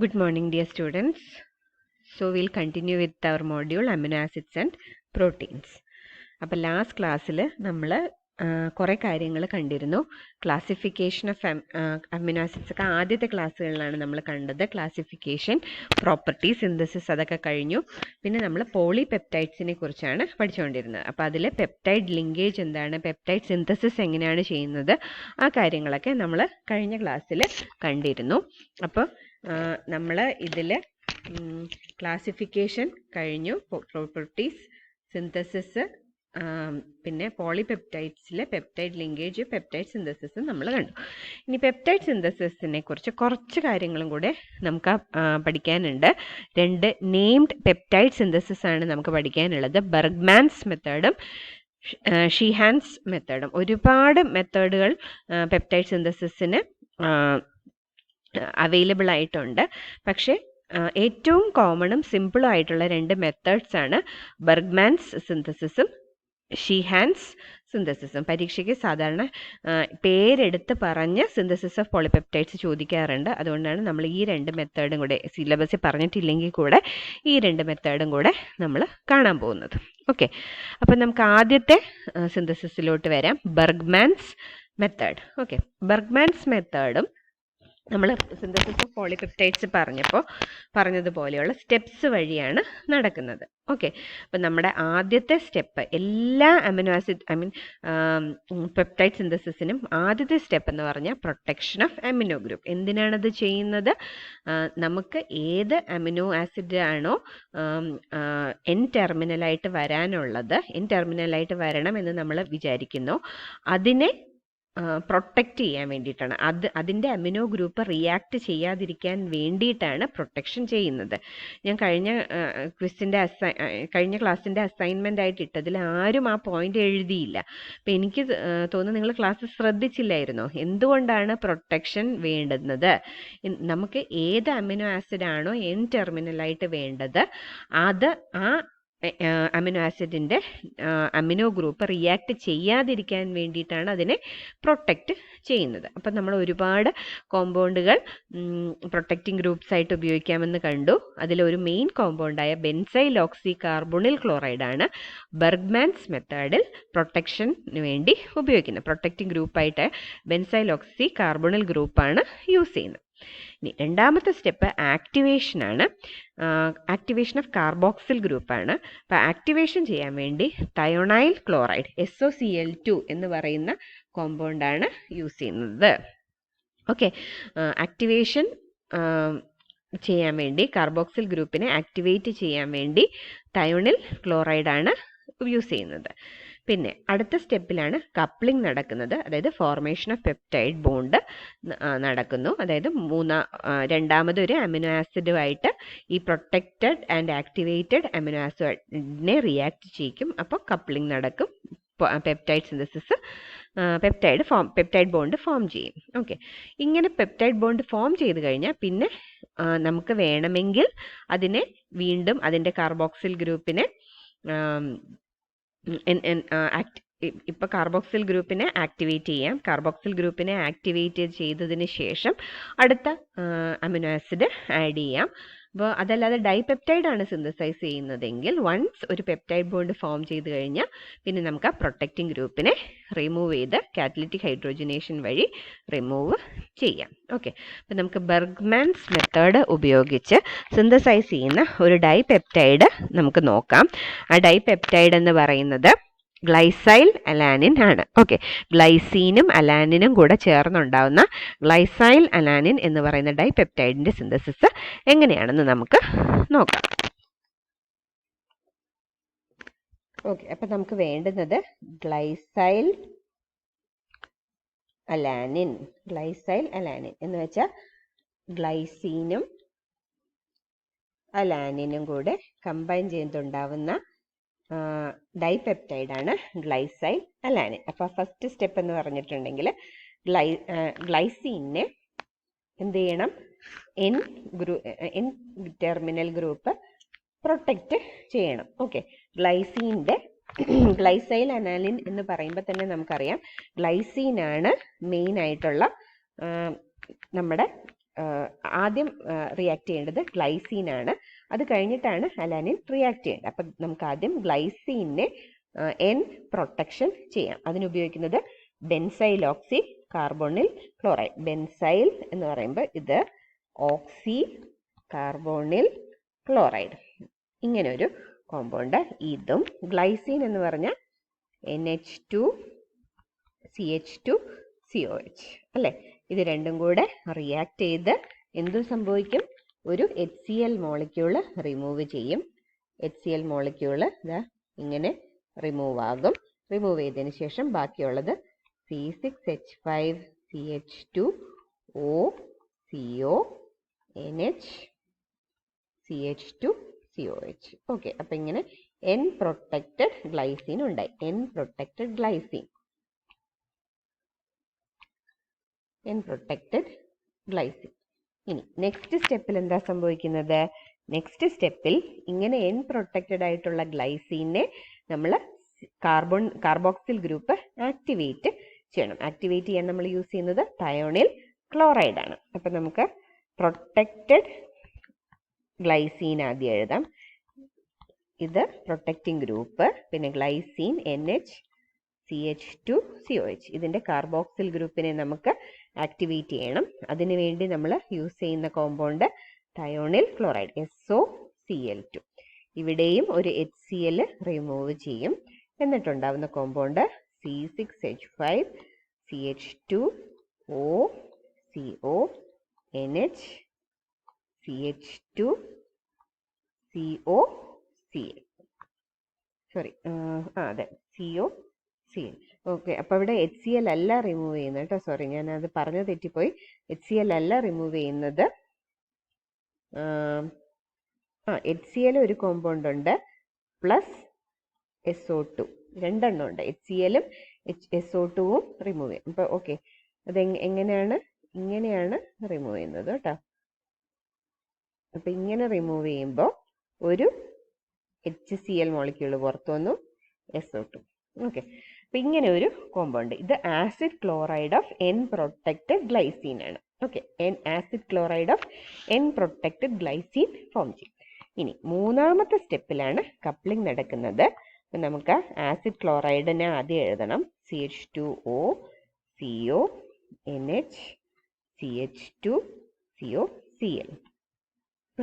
Good morning, dear students. So we'll continue with our module amino acids and proteins. അപ്പോൾ last ക്ലാസ്സിൽ നമ്മൾ കുറേ കാര്യങ്ങൾ കണ്ടിരുന്നു. ക്ലാസിഫിക്കേഷൻ ഓഫ് അമിനോ ആസിഡ്സ് ഒക്കെ ആദ്യത്തെ ക്ലാസ്സുകളിലാണ് നമ്മൾ കണ്ടത്. ക്ലാസിഫിക്കേഷൻ, പ്രോപ്പർട്ടി, സിന്തസിസ് അതൊക്കെ കഴിഞ്ഞു. പിന്നെ നമ്മൾ പോളിപെപ്റ്റൈഡ്സിനെ കുറിച്ചാണ് പഠിച്ചുകൊണ്ടിരുന്നത്. അപ്പോൾ അതിൽ പെപ്റ്റൈഡ് ലിങ്കേജ് എന്താണ്, പെപ്റ്റൈഡ് സിന്തസിസ് എങ്ങനെയാണ് ചെയ്യുന്നത്, ആ കാര്യങ്ങളൊക്കെ നമ്മൾ കഴിഞ്ഞ ക്ലാസ്സിൽ കണ്ടിരുന്നു. അപ്പോൾ നമ്മൾ ഇതിൽ ക്ലാസിഫിക്കേഷൻ കഴിഞ്ഞു, പ്രോപ്പർട്ടീസ്, സിന്തസിസ്, പിന്നെ പോളിപെപ്റ്റൈഡ്സിലെ പെപ്റ്റൈഡ് ലിങ്കേജ്, പെപ്റ്റൈഡ് സിന്തസിസ് നമ്മൾ കണ്ടു. ഇനി പെപ്റ്റൈഡ് സിന്തസിസിനെ കുറിച്ച് കുറച്ച് കാര്യങ്ങളും കൂടെ നമുക്ക് പഠിക്കാനുണ്ട്. 2 നെയിംഡ് പെപ്റ്റൈഡ് സിന്തസിസ് ആണ് നമുക്ക് പഠിക്കാനുള്ളത്. ബർഗ്മാൻസ് മെത്തേഡും ഷീഹാൻസ് മെത്തേഡും. ഒരുപാട് മെത്തേഡുകൾ പെപ്റ്റൈഡ് സിന്തസിസിന് അവൈലബിൾ ആയിട്ടുണ്ട്. പക്ഷേ ഏറ്റവും കോമണും സിമ്പിളും ആയിട്ടുള്ള 2 മെത്തേഡ്സ് ആണ് ബർഗ്മാൻസ് സിന്തസിസും ഷീഹാൻസ് സിന്തസിസും. പരീക്ഷയ്ക്ക് സാധാരണ പേരെടുത്ത് പറഞ്ഞ് സിന്തസിസ് ഓഫ് പോളിപെപ്റ്റൈഡ്സ് ചോദിക്കാറുണ്ട്. അതുകൊണ്ടാണ് നമ്മൾ ഈ 2 മെത്തേഡും കൂടെ, സിലബസിൽ പറഞ്ഞിട്ടില്ലെങ്കിൽ കൂടെ ഈ 2 മെത്തേഡും കൂടെ നമ്മൾ കാണാൻ പോകുന്നത്. ഓക്കെ, അപ്പം നമുക്ക് ആദ്യത്തെ സിന്തസിസിലോട്ട് വരാം. Bergmans method. ഓക്കെ, ബർഗ്മാൻസ് മെത്തേഡും നമ്മൾ സിന്തസിസ് ഓഫ് പോളിപെപ്റ്റൈഡ്സ് പറഞ്ഞതുപോലെയുള്ള സ്റ്റെപ്സ് വഴിയാണ് നടക്കുന്നത്. ഓക്കെ, അപ്പം നമ്മുടെ ആദ്യത്തെ സ്റ്റെപ്പ്, എല്ലാ അമിനോ ആസിഡ് പെപ്റ്റൈഡ് സിന്തസിസിനും ആദ്യത്തെ സ്റ്റെപ്പ് എന്ന് പറഞ്ഞാൽ പ്രൊട്ടക്ഷൻ ഓഫ് അമിനോ ഗ്രൂപ്പ്. എന്തിനാണത് ചെയ്യുന്നത്? നമുക്ക് ഏത് അമിനോ ആസിഡ് ആണോ എൻ ടെർമിനലായിട്ട് വരാനുള്ളത്, എൻ ടെർമിനലായിട്ട് വരണം എന്ന് നമ്മൾ വിചാരിക്കുന്നു, അതിനെ പ്രൊട്ടക്റ്റ് ചെയ്യാൻ വേണ്ടിയിട്ടാണ്. അതിൻ്റെ അമിനോ ഗ്രൂപ്പ് റിയാക്ട് ചെയ്യാതിരിക്കാൻ വേണ്ടിയിട്ടാണ് പ്രൊട്ടക്ഷൻ ചെയ്യുന്നത്. ഞാൻ കഴിഞ്ഞ ക്ലാസ്സിൻ്റെ അസൈൻമെൻ്റ് ആയിട്ട് ഇട്ടതിൽ ആരും ആ പോയിന്റ് എഴുതിയില്ല. അപ്പം എനിക്ക് തോന്നുന്നു നിങ്ങൾ ക്ലാസ് ശ്രദ്ധിച്ചില്ലായിരുന്നോ? എന്തുകൊണ്ടാണ് പ്രൊട്ടക്ഷൻ വേണ്ടുന്നത്? നമുക്ക് ഏത് അമിനോ ആസിഡ് ആണോ എൻ ടെർമിനലായിട്ട് വേണ്ടത്, അത് അമിനോ ആസിഡിൻ്റെ അമിനോ ഗ്രൂപ്പ് റിയാക്ട് ചെയ്യാതിരിക്കാൻ വേണ്ടിയിട്ടാണ് അതിനെ പ്രൊട്ടക്റ്റ് ചെയ്യുന്നത്. അപ്പം നമ്മൾ ഒരുപാട് കോമ്പൗണ്ടുകൾ പ്രൊട്ടക്റ്റിംഗ് ഗ്രൂപ്പ്സ് ആയിട്ട് ഉപയോഗിക്കാമെന്ന് കണ്ടു. അതിലൊരു മെയിൻ കോമ്പൗണ്ടായ ബെൻസൈൽ ഓക്സി കാർബോണിൽ ക്ലോറൈഡ് ആണ് ബർഗ്മാൻസ് മെത്തേഡിൽ പ്രൊട്ടക്ഷന് വേണ്ടി ഉപയോഗിക്കുന്നത്. പ്രൊട്ടക്റ്റിംഗ് ഗ്രൂപ്പായിട്ട് ബെൻസൈൽ ഓക്സി കാർബോണിൽ ഗ്രൂപ്പാണ് യൂസ് ചെയ്യുന്നത്. ഇനി രണ്ടാമത്തെ സ്റ്റെപ്പ് ആക്ടിവേഷനാണ്. ആക്ടിവേഷൻ ഓഫ് കാർബോക്സിൽ ഗ്രൂപ്പാണ്. അപ്പോൾ ആക്ടിവേഷൻ ചെയ്യാൻ വേണ്ടി തയോണൈൽ ക്ലോറൈഡ് SOCl2 എന്ന് പറയുന്ന കോമ്പൗണ്ടാണ് യൂസ് ചെയ്യുന്നത്. ഓക്കെ, ആക്ടിവേഷൻ ചെയ്യാൻ വേണ്ടി, കാർബോക്സിൽ ഗ്രൂപ്പിനെ ആക്ടിവേറ്റ് ചെയ്യാൻ വേണ്ടി തയോണിൽ ക്ലോറൈഡാണ് യൂസ് ചെയ്യുന്നത്. പിന്നെ അടുത്ത സ്റ്റെപ്പിലാണ് കപ്ലിംഗ് നടക്കുന്നത്. അതായത് ഫോർമേഷൻ ഓഫ് പെപ്റ്റൈഡ് ബോണ്ട് നടക്കുന്നു. അതായത് രണ്ടാമതൊരു അമിനോ ആസിഡുമായിട്ട് ഈ പ്രൊട്ടക്റ്റഡ് ആൻഡ് ആക്ടിവേറ്റഡ് അമിനോ ആസിഡിനെ റിയാക്ട് ചെയ്യിക്കും. അപ്പോൾ കപ്ലിംഗ് നടക്കും. Peptide synthesis, peptide bond form ചെയ്യും. ഓക്കെ, ഇങ്ങനെ പെപ്റ്റൈഡ് ബോണ്ട് ഫോം ചെയ്ത് കഴിഞ്ഞാൽ പിന്നെ നമുക്ക് വേണമെങ്കിൽ അതിനെ വീണ്ടും അതിൻ്റെ കാർബോക്സിൽ ഗ്രൂപ്പിനെ ഇപ്പോൾ കാർബോക്സിൽ ഗ്രൂപ്പിനെ ആക്ടിവേറ്റ് ചെയ്യാം. കാർബോക്സിൽ ഗ്രൂപ്പിനെ ആക്ടിവേറ്റ് ചെയ്തതിന് ശേഷം അടുത്ത അമിനോ ആസിഡ് ആഡ് ചെയ്യാം. അപ്പോൾ അതല്ലാതെ ഡൈപെപ്റ്റൈഡ് ആണ് സിന്തസൈസ് ചെയ്യുന്നതെങ്കിൽ വൺസ് ഒരു പെപ്റ്റൈഡ് ബോണ്ട് ഫോം ചെയ്ത് കഴിഞ്ഞാൽ പിന്നെ നമുക്ക് ആ പ്രൊട്ടക്റ്റിംഗ് ഗ്രൂപ്പിനെ റിമൂവ് ചെയ്ത് കാറ്റലിറ്റിക് ഹൈഡ്രോജനേഷൻ വഴി റിമൂവ് ചെയ്യാം. ഓക്കെ, അപ്പോൾ നമുക്ക് ബർഗ്മാൻസ് മെത്തേഡ് ഉപയോഗിച്ച് സിന്തസൈസ് ചെയ്യുന്ന ഒരു ഡൈപെപ്റ്റൈഡ് നമുക്ക് നോക്കാം. ആ ഡൈപെപ്റ്റൈഡ് എന്ന് പറയുന്നത് ഗ്ലൈസൈൽ അലാനിൻ ആണ്. ഓക്കെ, ഗ്ലൈസീനും അലാനിനും കൂടെ ചേർന്നുണ്ടാവുന്ന ഗ്ലൈസൈൽ അലാനിൻ എന്ന് പറയുന്ന ഡൈപെപ്റ്റൈഡിന്റെ സിന്തസിസ് എങ്ങനെയാണെന്ന് നമുക്ക് നോക്കാം. ഓക്കെ, അപ്പം നമുക്ക് വേണ്ടുന്നത് ഗ്ലൈസൈൽ അലാനിൻ. ഗ്ലൈസൈൽ അലാനിൻ എന്ന് വെച്ചാൽ ഗ്ലൈസീനും അലാനിനും കൂടെ കമ്പൈൻ ചെയ്തുണ്ടാവുന്ന ഡൈപെപ്റ്റൈഡാണ് ഗ്ലൈസൈൽ അലാനിൻ. അപ്പോൾ ഫസ്റ്റ് സ്റ്റെപ്പ് എന്ന് പറഞ്ഞിട്ടുണ്ടെങ്കിൽ ഗ്ലൈസീനെ എന്ത് ചെയ്യണം? എൻ ടെർമിനൽ ഗ്രൂപ്പ് പ്രൊട്ടക്റ്റ് ചെയ്യണം. ഓക്കെ, ഗ്ലൈസൈൽ അലാനിൻ എന്ന് പറയുമ്പോൾ തന്നെ നമുക്കറിയാം ഗ്ലൈസീനാണ് മെയിൻ ആയിട്ടുള്ള നമ്മുടെ ആദ്യം റിയാക്ട് ചെയ്യേണ്ടത് ഗ്ലൈസീനാണ്. അത് കഴിഞ്ഞിട്ടാണ് അലാനിൻ റിയാക്ട് ചെയ്യേണ്ടത്. അപ്പം നമുക്ക് ആദ്യം ഗ്ലൈസീനെ എൻ പ്രൊട്ടക്ഷൻ ചെയ്യാം. അതിനുപയോഗിക്കുന്നത് ബെൻസൈൽ ഓക്സി കാർബോണിൽ ക്ലോറൈഡ്. ബെൻസൈൽ എന്ന് പറയുമ്പോൾ ഇത് ഓക്സി കാർബോണിൽ ക്ലോറൈഡ്, ഇങ്ങനെ ഒരു കോമ്പൗണ്ട്. ഇതും ഗ്ലൈസീൻ എന്ന് പറഞ്ഞാൽ NH2CH2COH അല്ലേ. ഇത് രണ്ടും കൂടെ റിയാക്ട് ചെയ്ത് എന്തു സംഭവിക്കും? ഒരു HCl മോളിക്യൂള് റിമൂവ് ചെയ്യും. HCl മോളിക്യൂള് ഇങ്ങനെ റിമൂവ് ആകും. റിമൂവ് ചെയ്തതിന് ശേഷം ബാക്കിയുള്ളത് C6H5CH2O CO NH CH2COH. Okay, അപ്പം ഇങ്ങനെ N പ്രൊട്ടക്റ്റഡ് ഗ്ലൈസീൻ ഉണ്ടായി. N protected glycine. ഇനി നെക്സ്റ്റ് സ്റ്റെപ്പിൽ എന്താ സംഭവിക്കുന്നത്? നെക്സ്റ്റ് സ്റ്റെപ്പിൽ ഇങ്ങനെ N പ്രൊട്ടക്റ്റഡ് ആയിട്ടുള്ള ഗ്ലൈസീനെ നമ്മൾ കാർബോക്സിൽ ഗ്രൂപ്പ് ആക്ടിവേറ്റ് ചെയ്യണം. ആക്ടിവേറ്റ് ചെയ്യാൻ നമ്മൾ യൂസ് ചെയ്യുന്നത് തയോണിൽ ക്ലോറൈഡ് ആണ്. അപ്പം നമുക്ക് പ്രൊട്ടക്റ്റഡ് ഗ്ലൈസീൻ ആദ്യം എഴുതാം. ഇത് പ്രൊട്ടക്റ്റിംഗ് ഗ്രൂപ്പ്, പിന്നെ ഗ്ലൈസീൻ NH CH2COH. ഇതിൻ്റെ കാർബോക്സിൽ ഗ്രൂപ്പിനെ നമുക്ക് ആക്ടിവേറ്റ് ചെയ്യണം. അതിനുവേണ്ടി നമ്മൾ യൂസ് ചെയ്യുന്ന കോമ്പൗണ്ട് തയോണിൽ ക്ലോറൈഡ് SOCl2. ഇവിടെയും ഒരു HCl റിമൂവ് ചെയ്യും. എന്നിട്ടുണ്ടാവുന്ന compound C6H5CH2O CO NH CH2COCl. Sorry, അതെ, COCl. ഓക്കെ, അപ്പോൾ ഇവിടെ HCl അല്ല റിമൂവ് ചെയ്യുന്നത് കേട്ടോ. സോറി, ഞാനത് പറഞ്ഞു തെറ്റിപ്പോയി. HCl അല്ല റിമൂവ് ചെയ്യുന്നത്. HCl ഒരു കോമ്പൗണ്ട് ഉണ്ട്, പ്ലസ് SO2, രണ്ടെണ്ണം ഉണ്ട്. HClഉം SO2ഉം റിമൂവ് ചെയ്യും. അപ്പോൾ ഓക്കെ, അത് എങ്ങനെയാണ്? ഇങ്ങനെയാണ് റിമൂവ് ചെയ്യുന്നത് കേട്ടോ. അപ്പം ഇങ്ങനെ റിമൂവ് ചെയ്യുമ്പോൾ ഒരു HCl മോളിക്യൂൾ പുറത്തു വന്നു, SO2. ഓക്കെ, അപ്പം ഇങ്ങനെ ഒരു കോമ്പൗണ്ട്. ഇത് acid chloride of N protected glycine ആണ്. Okay, acid chloride of N protected glycine form ചെയ്യും. ഇനി മൂന്നാമത്തെ സ്റ്റെപ്പിലാണ് കപ്ലിംഗ് നടക്കുന്നത്. അപ്പം നമുക്ക് ആസിഡ് ക്ലോറൈഡിനെ ആദ്യം എഴുതണം. CH2O CO NH CH2COCl.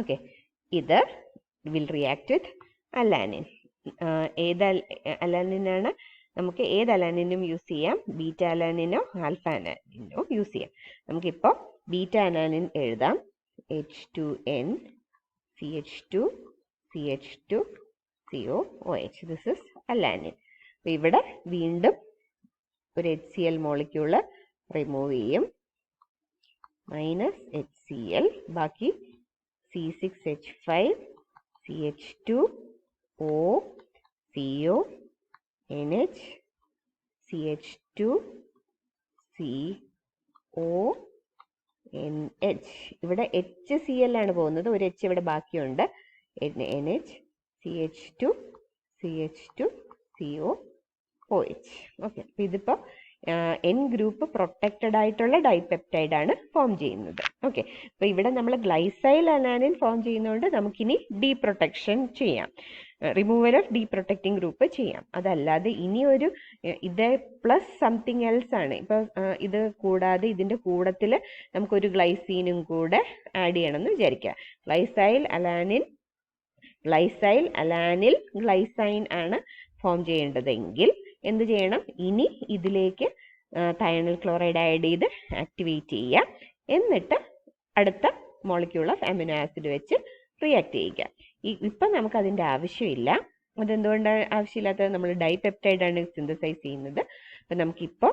Okay, ഇത് വിൽ റിയാക്ട് വിത്ത് അലാനിൻ. ഏത് അലാനിനാണ്? നമുക്ക് ഏത് അലാനിനും യൂസ് ചെയ്യാം. ബീറ്റ അലാനിനോ ആൽഫ അലാനിനോ യൂസ് ചെയ്യാം. നമുക്കിപ്പോൾ ബീറ്റ അലാനിൻ എഴുതാം. H2N CH2 CH2 COOH. This is alanine. അപ്പോൾ ഇവിടെ വീണ്ടും ഒരു HCl മോളിക്യൂള് റിമൂവ് ചെയ്യും, -HCl. ബാക്കി C6H5CH2O CO NH CH2CONH. ഇവിടെ HCl ആണ് പോകുന്നത്, ഒരു H ഇവിടെ ബാക്കിയുണ്ട്. NH CH2CH2COOH. ഓക്കെ, അപ്പോൾ ഇതിപ്പോൾ N ഗ്രൂപ്പ് പ്രൊട്ടക്റ്റഡ് ആയിട്ടുള്ള ഡൈപെപ്റ്റൈഡ് ആണ് ഫോം ചെയ്യുന്നത്. ഓക്കെ, അപ്പോൾ ഇവിടെ നമ്മൾ ഗ്ലൈസൈൽ അലാനിൻ ഫോം ചെയ്യുന്നതുകൊണ്ട് നമുക്കിനി ഡീപ്രൊട്ടക്ഷൻ ചെയ്യാം, റിമൂവൽ ഓഫ് ഡീപ്രൊട്ടക്റ്റിംഗ് ഗ്രൂപ്പ് ചെയ്യാം. അതല്ലാതെ ഇനി ഒരു ഇത് പ്ലസ് സംതിങ് എൽസ് ആണ്. ഇപ്പോൾ ഇത് കൂടാതെ ഇതിൻ്റെ കൂടത്തിൽ നമുക്കൊരു ഗ്ലൈസീനും കൂടെ ആഡ് ചെയ്യണമെന്ന് വിചാരിക്കുക. ഗ്ലൈസൈൽ അലാനിൽ ഗ്ലൈസൈൻ ആണ് ഫോം ചെയ്യേണ്ടതെങ്കിൽ എന്ത് ചെയ്യണം? ഇനി ഇതിലേക്ക് തയോണിൽ ക്ലോറൈഡ് ആഡ് ചെയ്ത് ആക്ടിവേറ്റ് ചെയ്യുക. എന്നിട്ട് അടുത്ത മോളിക്യൂൾ ഓഫ് അമിനോ ആസിഡ് വെച്ച് റിയാക്ട് ചെയ്യുക. ഇപ്പം നമുക്കതിൻ്റെ ആവശ്യമില്ല. അതെന്തുകൊണ്ടാണ് ആവശ്യമില്ലാത്തത്? നമ്മൾ ഡൈപെപ്റ്റൈഡ് ആണ് സിന്തസൈസ് ചെയ്യുന്നത്. അപ്പം നമുക്കിപ്പോൾ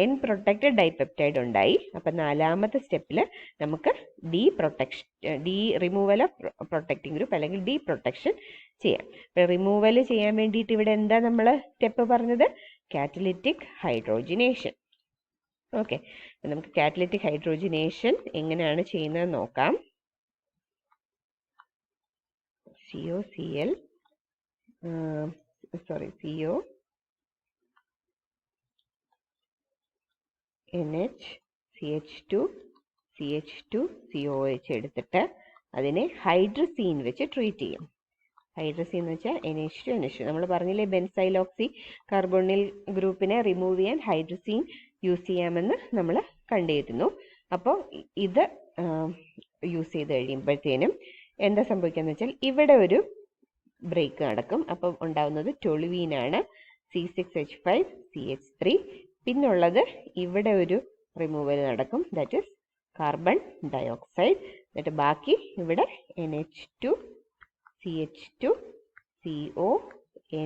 N പ്രൊട്ടക്റ്റഡ് ഡൈപെപ്റ്റൈഡ് ഉണ്ടായി. അപ്പം നാലാമത്തെ സ്റ്റെപ്പിൽ നമുക്ക് റിമൂവൽ ഓഫ് പ്രൊട്ടക്റ്റിംഗ് ഗ്രൂപ്പ് അല്ലെങ്കിൽ ഡീപ്രൊട്ടക്ഷൻ ചെയ്യാം. അപ്പം റിമൂവൽ ചെയ്യാൻ വേണ്ടിയിട്ട് ഇവിടെ എന്താ നമ്മൾ സ്റ്റെപ്പ് പറഞ്ഞത്? Catalytic hydrogenation. ഓക്കെ, നമുക്ക് കാറ്റലിറ്റിക് ഹൈഡ്രോജിനേഷൻ എങ്ങനെയാണ് ചെയ്യുന്നത് നോക്കാം. CO NH CH2 CH2COH എടുത്തിട്ട് അതിനെ ഹൈഡ്രസീൻ വെച്ച് ട്രീറ്റ് ചെയ്യും. ഹൈഡ്രസീൻ എന്ന് വെച്ചാൽ NH2 NH2. നമ്മൾ പറഞ്ഞില്ലേ ബെൻസൈലോക്സി കാർബോണിൽ ഗ്രൂപ്പിനെ റിമൂവ് ചെയ്യാൻ ഹൈഡ്രസീൻ യൂസ് ചെയ്യാമെന്ന് നമ്മൾ കണ്ടിരുന്നു. അപ്പോൾ ഇത് യൂസ് ചെയ്ത് കഴിയുമ്പോഴത്തേനും എന്താ സംഭവിക്കാന്ന് വെച്ചാൽ ഇവിടെ ഒരു ബ്രേക്ക് നടക്കും. അപ്പം ഉണ്ടാവുന്നത് ടൊളുവീനാണ്, C6H5CH3. പിന്നുള്ളത് ഇവിടെ ഒരു റിമൂവൽ നടക്കും, ദാറ്റ് ഇസ് കാർബൺ ഡയോക്സൈഡ്. എന്നിട്ട് ബാക്കി ഇവിടെ NH2 CH2 CO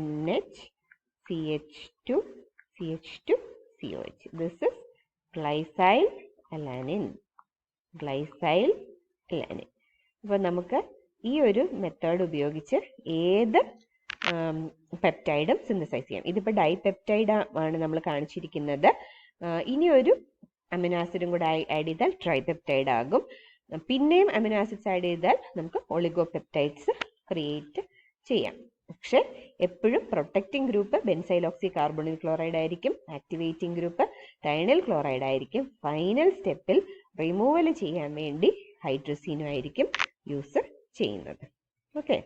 NH CH2 CH2 COH. This is glycyl alanine. Glycyl alanine. അപ്പോൾ നമുക്ക് ഈ ഒരു മെത്തേഡ് ഉപയോഗിച്ച് ഏത് പെപ്റ്റൈഡും സിന്തസൈസ് ചെയ്യാം. ഇതിപ്പോൾ ഡൈപെപ്റ്റൈഡ് ആണ് നമ്മൾ കാണിച്ചിരിക്കുന്നത്. ഇനി ഒരു അമിനോ ആസിഡും കൂടെ ആഡ് ചെയ്താൽ ട്രൈപെപ്റ്റൈഡ് ആകും. പിന്നെയും അമിനോ ആസിഡ്സ് ആഡ് ചെയ്താൽ നമുക്ക് ഒളിഗോപെപ്റ്റൈഡ്സ് ക്രിയേറ്റ് ചെയ്യാം. പക്ഷെ എപ്പോഴും പ്രൊട്ടക്റ്റിംഗ് ഗ്രൂപ്പ് ബെൻസൈലോക്സി കാർബോണിൽ ക്ലോറൈഡ് ആയിരിക്കും, ആക്ടിവേറ്റിംഗ് ഗ്രൂപ്പ് ഡയനൈൽ ക്ലോറൈഡ് ആയിരിക്കും. ഫൈനൽ സ്റ്റെപ്പിൽ റിമൂവൽ ചെയ്യാൻ വേണ്ടി ഹൈഡ്രസീനും ആയിരിക്കും യൂസ് ചെയ്യുന്നത്. ഓക്കെ.